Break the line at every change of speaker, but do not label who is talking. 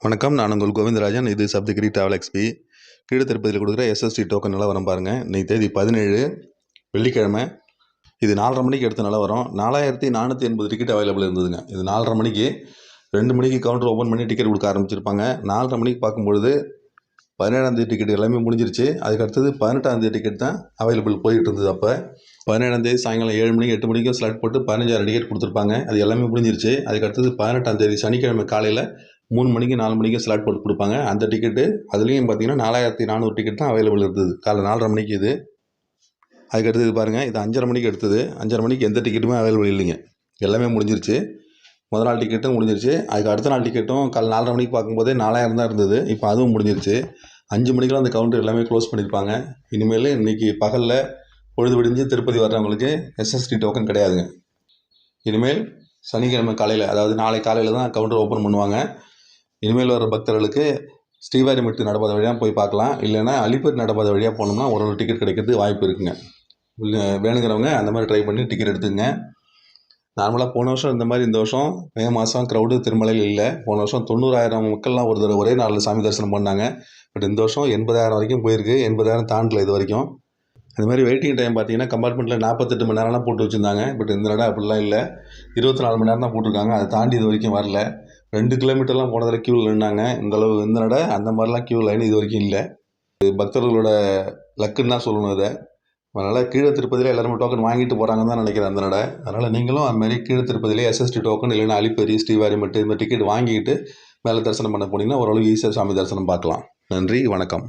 வணக்கம். நான் உங்கள் கோவிந்தராஜன். இது சப்தகிரி டிராவல் எக்ஸ்பி. கீழே திருப்பதியில் கொடுக்குற எஸ்எஸ்டி டோக்கன் நிலவரம் பாருங்கள். இன்றைக்கி தேதி 17 வெள்ளிக்கிழமை. இது 4:30 மணிக்கு எடுத்த நிலவரம். 4480 டிக்கெட் அவைலபிள் இருந்ததுங்க. இது 4:30 மணிக்கு 2 மணிக்கு கவுண்டர் ஓப்பன் பண்ணி டிக்கெட் கொடுக்க ஆரம்பிச்சிருப்பாங்க. 4:30 மணிக்கு பார்க்கும்பொழுது 17ஆம் தேதி டிக்கெட் எல்லாமே முடிஞ்சிருச்சு. அதுக்கு அடுத்தது 18ஆம் தேதி டிக்கெட் தான் அவைலபிள் போயிட்டு இருந்தது. அப்போ 17ஆம் தேதி சாயங்காலம் 7 மணிக்கு 8 மணிக்கும் ஸ்லாட் போட்டு 15,000 டிக்கெட் கொடுத்துருப்பாங்க. அது எல்லாமே முடிஞ்சிருச்சு. அதுக்கு அடுத்தது 18ஆம் தேதி சனிக்கிழமை காலையில் 3 மணிக்கு 4 மணிக்கு ஸ்லாட் போட்டு கொடுப்பாங்க. அந்த டிக்கெட்டு அதுலேயும் பார்த்தீங்கன்னா 4400 டிக்கெட் தான் அவைலபிள் இருந்தது காலை 4:30 மணிக்கு. இது அதுக்கு அடுத்தது பாருங்கள், இது 5:30 மணிக்கு எடுத்தது. 5:30 மணிக்கு எந்த டிக்கெட்டுமே அவைலபிள் இல்லைங்க, எல்லாமே முடிஞ்சிருச்சு. முதல் நாள் டிக்கெட்டும் முடிஞ்சிருச்சு. அதுக்கு அடுத்த நாள் டிக்கெட்டும் காலை 4:30 மணிக்கு பார்க்கும்போதே 4000 தான் இருந்தது. இப்போ அதுவும் முடிஞ்சிருச்சு. 5 மணிக்கெலாம் அந்த கவுண்டர் எல்லாமே க்ளோஸ் பண்ணியிருப்பாங்க. இனிமேல் இன்றைக்கி பகலில் பொழுது விடிஞ்சு திருப்பதி வர்றவங்களுக்கு எஸ்எஸ்டி டோக்கன் கிடையாதுங்க. இனிமேல் சனிக்கிழமை காலையில், அதாவது நாளை காலையில் தான் கவுண்டர் ஓப்பன் பண்ணுவாங்க. இனிமேல் வர பக்தர்களுக்கு ஸ்ரீவாரிமெட்டு நடப்பாதை வழியாக போய் பார்க்கலாம். இல்லைன்னா அலிப்பேட் நடப்பாதை வழியாக போனோம்னா ஒரு டிக்கெட் கிடைக்கிறதுக்கு வாய்ப்பு இருக்குங்க. வேணுங்கிறவங்க அந்த மாதிரி ட்ரை பண்ணி டிக்கெட் எடுத்துங்க. நார்மலாக போன வருஷம் இந்த மாதிரி இந்த வருஷம் மே மாதம் க்ரௌடு திருமலையில் இல்லை. போன வருஷம் 90,000 மக்கள்லாம் ஒரு தடவை ஒரே நாளில் சாமி தரிசனம் பண்ணாங்க. பட் இந்த வருஷம் 80,000 வரைக்கும் போயிருக்கு. 80,000 தாண்டல இது வரைக்கும். அது மாதிரி வெயிட்டிங் டைம் பார்த்தீங்கன்னா கம்பார்ட்மெண்ட்டில் 48 மணி நேரம்லாம் போட்டு வச்சுருந்தாங்க. பட் இந்த இடம் அப்படிலாம் இல்லை, 24 மணி நேரம் தான் போட்டிருக்காங்க. அதை தாண்டி இது வரைக்கும் வரல. 2 கிலோமீட்டர்லாம் போனதில் க்யூவில் நின்னாங்க. இந்த நட அந்த மாதிரிலாம் க்யூ லைன் இது வரைக்கும் இல்லை. பக்தர்களோட லக்குன்னு தான் சொல்லணும் இதை. அதனால் கீழே திருப்பதியில் எல்லாருமே டோக்கன் வாங்கிட்டு போகிறாங்கன்னு தான் நினைக்கிறேன் அந்த நட. அதனால் நீங்களும் அதுமாதிரி கீழே திருப்பதியிலே எஸ்எஸ்டி டோக்கன் இல்லைன்னா அலிப்பேரி ஸ்ரீவாரிமெட்டு இந்த டிக்கெட் வாங்கிட்டு மேலே தரிசனம் பண்ண போனீங்கன்னா ஓரளவு ஈஸியாக சாமி தரிசனம் பார்க்கலாம். நன்றி, வணக்கம்.